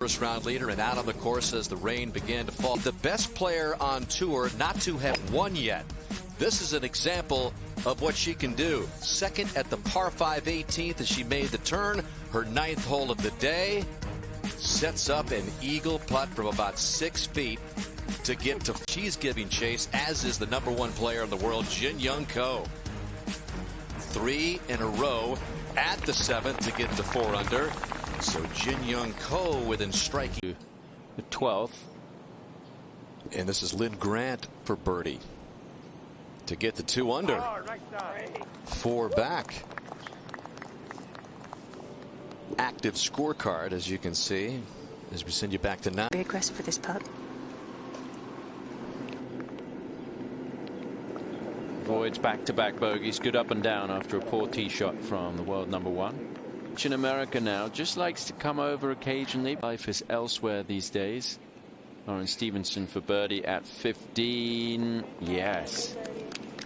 First round leader and out on the course as the rain began to fall. The best player on tour not to have won yet. This is an example of what she can do. Second at the par 5 18th as she made the turn. Her 9th hole of the day. Sets up an eagle putt from about 6 feet to get to. She's giving chase, as is the #1 player in the world, Jin Young Ko. 3 in a row at the 7th to get to 4 under. So Jin Young Ko within striking. The 12th. And this is Lynn Grant for birdie to get the 2 under. 4 back. Active scorecard, as you can see, as we send you back to 9. Very aggressive for this putt. Avoids back-to-back bogeys. Good up and down after a poor tee shot from the world #1. In America now, just likes to come over occasionally. Life is elsewhere these days. Lauren Stevenson for birdie at 15. Yes.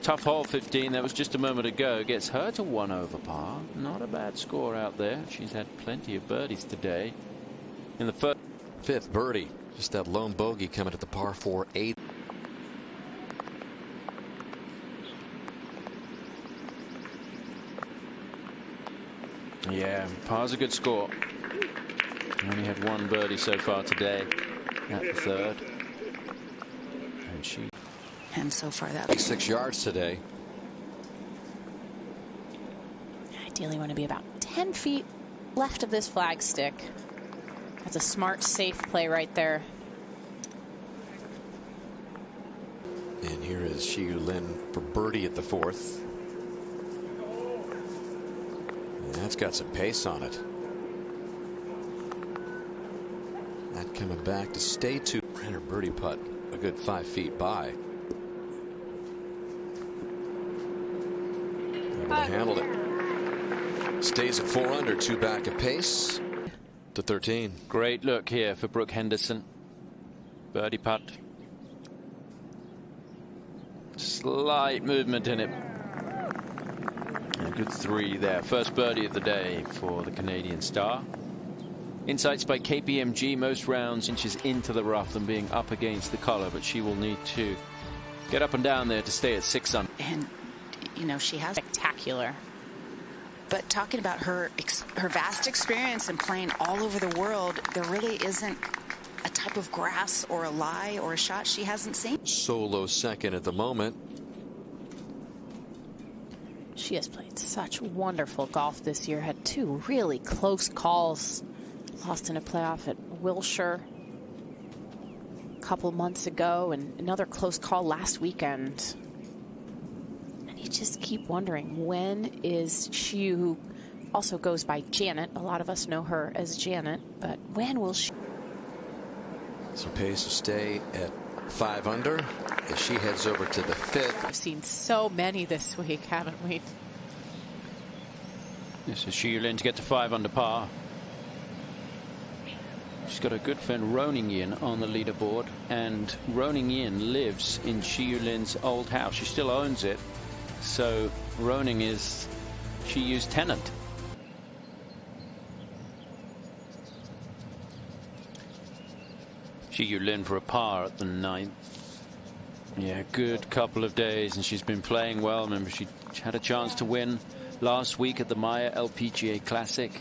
Tough hole 15. That was just a moment ago. Gets her to 1 over par. Not a bad score out there. She's had plenty of birdies today. In the first. 5th birdie. Just that lone bogey coming at the par 4 8. Yeah, par's a good score. Only had 1 birdie so far today at the 3rd. And she. And so far that. 6 yards today. Ideally want to be about 10 feet left of this flag stick. That's a smart, safe play right there. And here is Shiyu Lin for birdie at the 4th. That's got some pace on it. That coming back to stay 2. And her birdie putt a good 5 feet by. Able to handle it. Stays at 4 under, 2 back at pace to 13. Great look here for Brooke Henderson. Birdie putt. Slight movement in it. A good 3 there. First birdie of the day for the Canadian star. Insights by KPMG. Most rounds inches into the rough than being up against the collar, but she will need to get up and down there to stay at 6 under. And you know, she has Spectacular. But talking about her vast experience and playing all over the world, there really isn't a type of grass or a lie or a shot she hasn't seen. Solo second at the moment. She has played such wonderful golf this year. Had 2 really close calls. Lost in a playoff at Wilshire a couple months ago, and another close call last weekend. And you just keep wondering, when is she, who also goes by Janet, a lot of us know her as Janet, but when will she? So pace will stay at 5 under as she heads over to the 5th. We've seen so many this week, haven't we? This is Shiyu Lin to get to 5 under par. She's got a good friend Roning Yin on the leaderboard, and Roning Yin lives in Shiyu Lin's old house. She still owns it, so Roning is Shiyu's tenant. Shiyu Lin for a par at the 9th. Yeah, good couple of days, and she's been playing well. Remember, she had a chance to win last week at the Maya LPGA Classic.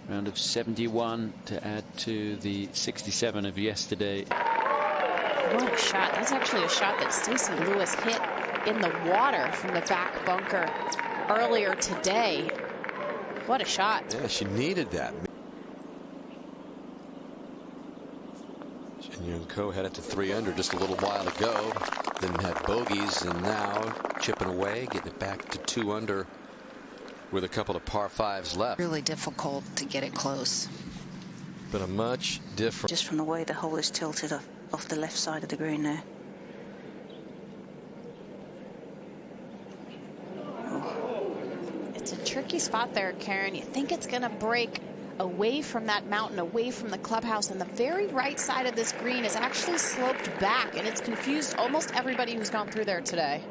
Round of 71 to add to the 67 of yesterday. What a shot. That's actually a shot that Stacey Lewis hit in the water from the back bunker earlier today. What a shot. Yeah, she needed that. Jin Young Ko had it to 3 under just a little while ago. Then had bogeys, and now chipping away, getting it back to 2 under with a couple of par 5s left. Really difficult to get it close. But a much different. Just from the way the hole is tilted off the left side of the green there. It's a tricky spot there, Karen. You think it's going to break away from that mountain, away from the clubhouse, and the very right side of this green is actually sloped back, and it's confused almost everybody who's gone through there today.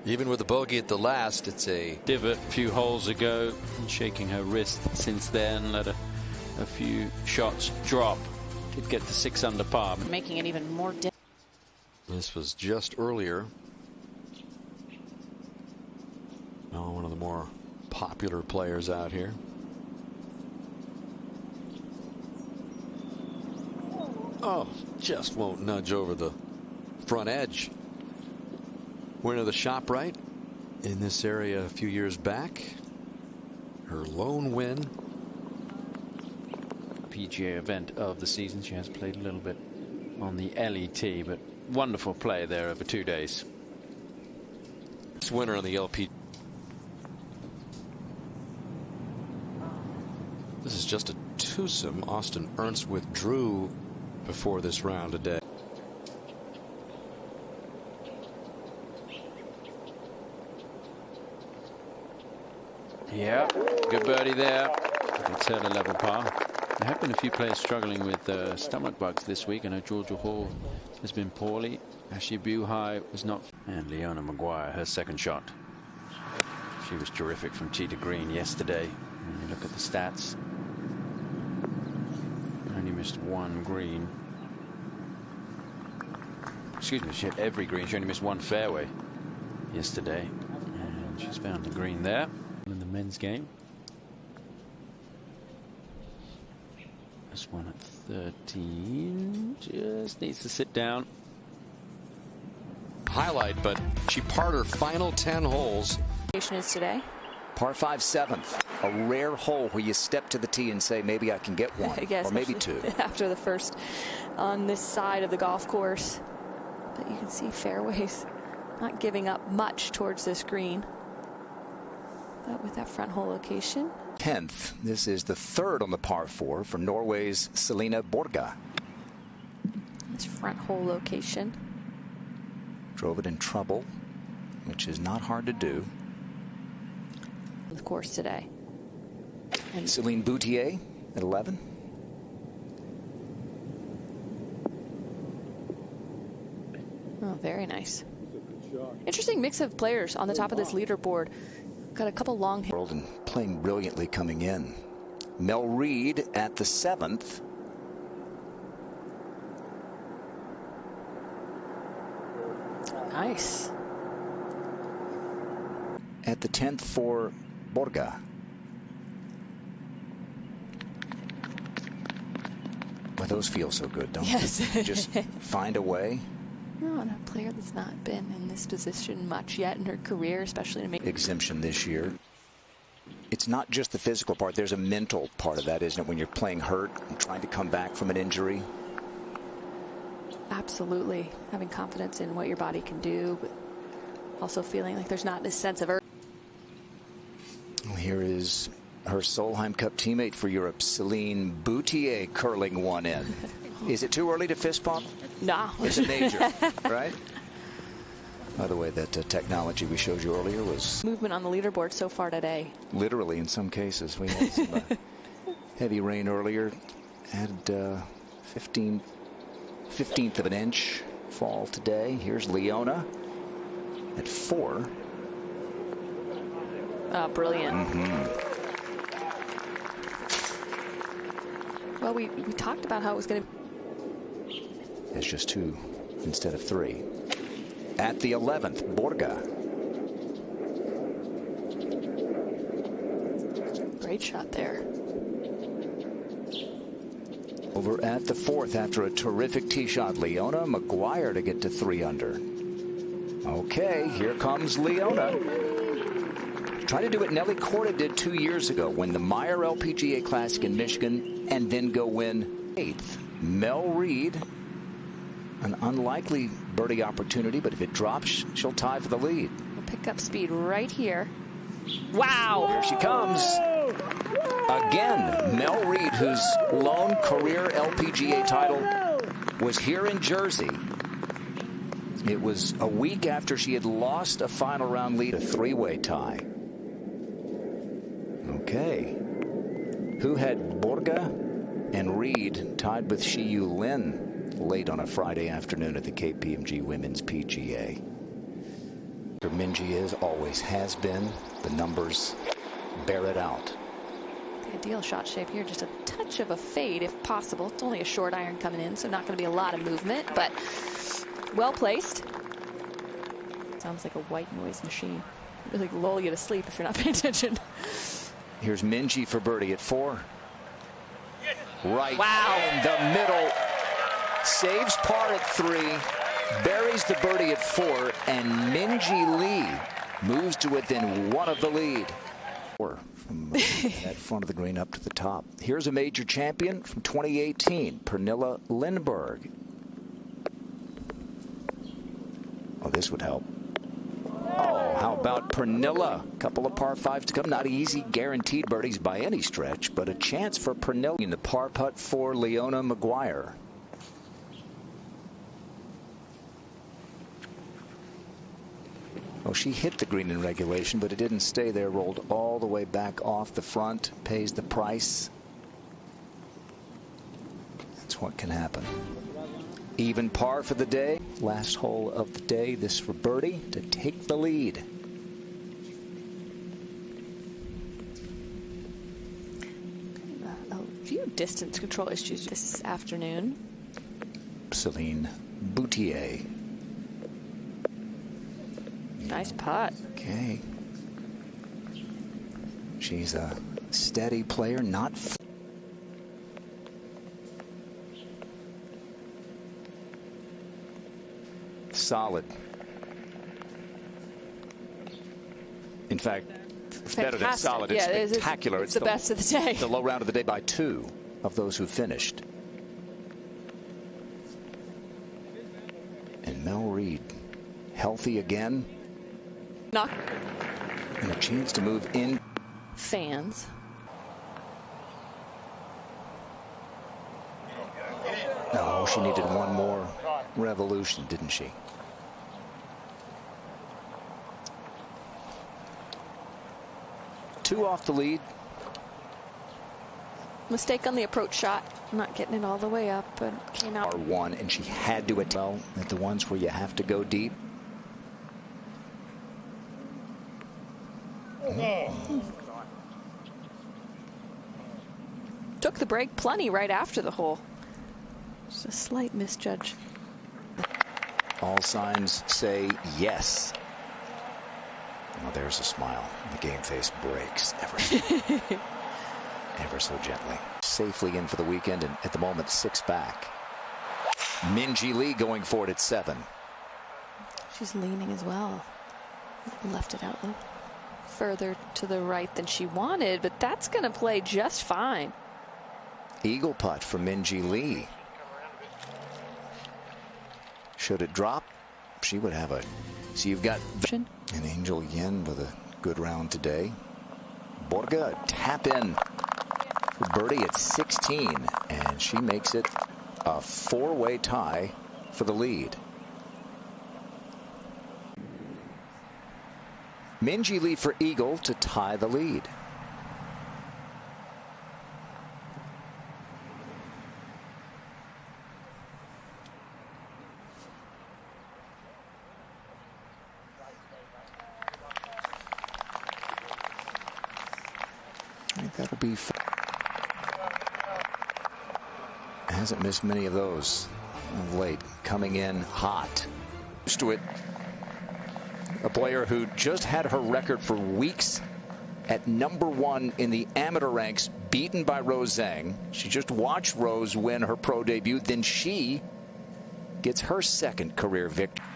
Even with the bogey at the last, it's a divot a few holes ago, and shaking her wrist since then. Let a a few shots drop, could get to 6 under par. Making it even more difficult. This was just earlier. Now one of the more popular players out here. Oh, just won't nudge over the front edge. Winner of the ShopRite in this area a few years back. Her lone win. PGA event of the season. She has played a little bit on the LET, but wonderful play there over 2 days. This winner on the LP. This is just a twosome. Austin Ernst withdrew before this round today. Yeah, good birdie there. It's her to level par. There have been a few players struggling with stomach bugs this week. I know Georgia Hall has been poorly. Ashley Buhai was not. And Leona Maguire, her second shot. She was terrific from tee to green yesterday. When you look at the stats, only missed one green. Excuse me, she hit every green. She only missed one fairway yesterday. And she's found the green there in the men's game. This one at 13 just needs to sit down. Highlight, but she parred her final 10 holes. Is today. Par 5 7th, a rare hole where you step to the tee and say maybe I can get one, Yes, or maybe two. After the first on this side of the golf course, but you can see fairways not giving up much towards this green. But with that front hole location. 10th, this is the third on the par 4 for Norway's Selina Borga. This front hole location. Drove it in trouble, which is not hard to do. The course today. And Celine Boutier at 11. Oh, very nice. Interesting mix of players on the top of this leaderboard. Got a couple long hits. And playing brilliantly coming in. Mel Reid at the 7th. Nice. At the 10th for Borga. Well, those feel so good, don't they? Just find a way. No, and a player that's not been in this position much yet in her career, especially to make exemption this year. It's not just the physical part. There's a mental part of that, isn't it? When you're playing hurt and trying to come back from an injury. Absolutely. Having confidence in what your body can do, but also feeling like there's not this sense of urgency. Here is her Solheim Cup teammate for Europe, Celine Boutier, curling one in. Is it too early to fist bump? No. It's a major, right? By the way, that technology we showed you earlier was Movement on the leaderboard so far today. Literally in some cases. We had some heavy rain earlier. Had 15th of an inch fall today. Here's Leona at 4. Brilliant. Well, we talked about how it was going to. It's just 2 instead of 3. At the 11th, Borga. Great shot there. Over at the 4th after a terrific tee shot, Leona Maguire to get to 3 under. Okay, here comes Leona. Try to do what Nelly Korda did 2 years ago, win the Meyer LPGA Classic in Michigan, and then go win 8th. Mel Reid, an unlikely birdie opportunity, but if it drops, she'll tie for the lead. We'll pick up speed right here. Wow! Here she comes. Again, Mel Reid, whose lone career LPGA title was here in Jersey. It was a week after she had lost a final round lead, a 3-way tie. Okay. Who had Borga and Reid tied with Shiyu Lin late on a Friday afternoon at the KPMG Women's PGA. Minji always has been. The numbers bear it out. Ideal shot shape here, just a touch of a fade if possible. It's only a short iron coming in, so not going to be a lot of movement, but well placed. Sounds like a white noise machine. It'll like lull you to sleep if you're not paying attention. Here's Minjee for birdie at 4. Right Wow. in the middle. Saves par at 3. Buries the birdie at 4. And Minjee Lee moves to within 1 of the lead. From that front of the green up to the top. Here's a major champion from 2018, Pernilla Lindberg. Oh, this would help. Oh, how about Pernilla? Couple of par 5s to come. Not easy guaranteed birdies by any stretch, but a chance for Pernilla in the par putt for Leona Maguire. Oh, she hit the green in regulation, but it didn't stay there. Rolled all the way back off the front. Pays the price. That's what can happen. Even par for the day. Last hole of the day. This for birdie to take the lead. A few distance control issues this afternoon. Celine Boutier. Nice putt. Okay. She's a steady player, not. Solid. In fact, it's better than solid. It's spectacular. It's the best of the day. The low round of the day by 2 of those who finished. And Mel Reid, healthy again. And a chance to move in. Fans. No, she needed one more revolution, didn't she? Two off the lead. Mistake on the approach shot. Not getting it all the way up, but came out. R1, and she had to well at the ones where you have to go deep. Took the break plenty right after the hole. Just a slight misjudge. All signs say yes. Oh, there's a smile. The game face breaks ever so gently. Safely in for the weekend, and at the moment 6 back. Minjee Lee going for it at 7. She's leaning as well. Left it out a little further to the right than she wanted, but that's going to play just fine. Eagle putt from Minjee Lee. Should it drop, she would have a. So you've got an Angel Yin with a good round today. Borga tap in for birdie at 16, and she makes it a 4-way tie for the lead. Minjee Lee for eagle to tie the lead. I think that'll be. Hasn't missed many of those of late. Coming in hot. To it. A player who just had her record for weeks at #1 in the amateur ranks, beaten by Rose Zhang. She just watched Rose win her pro debut. Then she gets her 2nd career victory.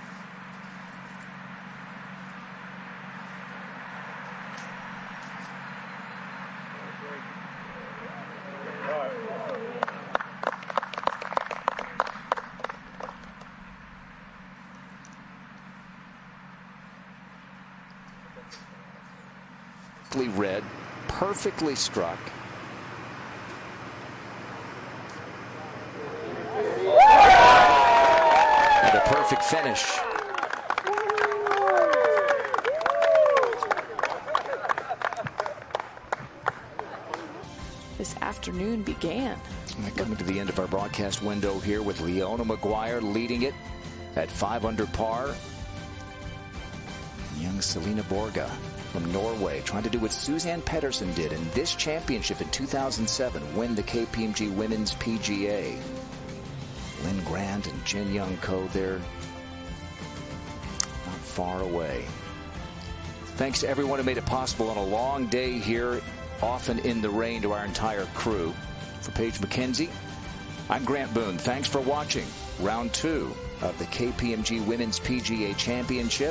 Read, perfectly struck. And a perfect finish. This afternoon began. Coming to the end of our broadcast window here with Leona Maguire leading it at 5 under par. Young Selena Borga from Norway, trying to do what Suzann Pettersen did in this championship in 2007, win the KPMG Women's PGA. Lynn Grant and Jin Young Ko there, not far away. Thanks to everyone who made it possible on a long day here, often in the rain, to our entire crew. For Paige McKenzie, I'm Grant Boone. Thanks for watching round 2 of the KPMG Women's PGA Championship.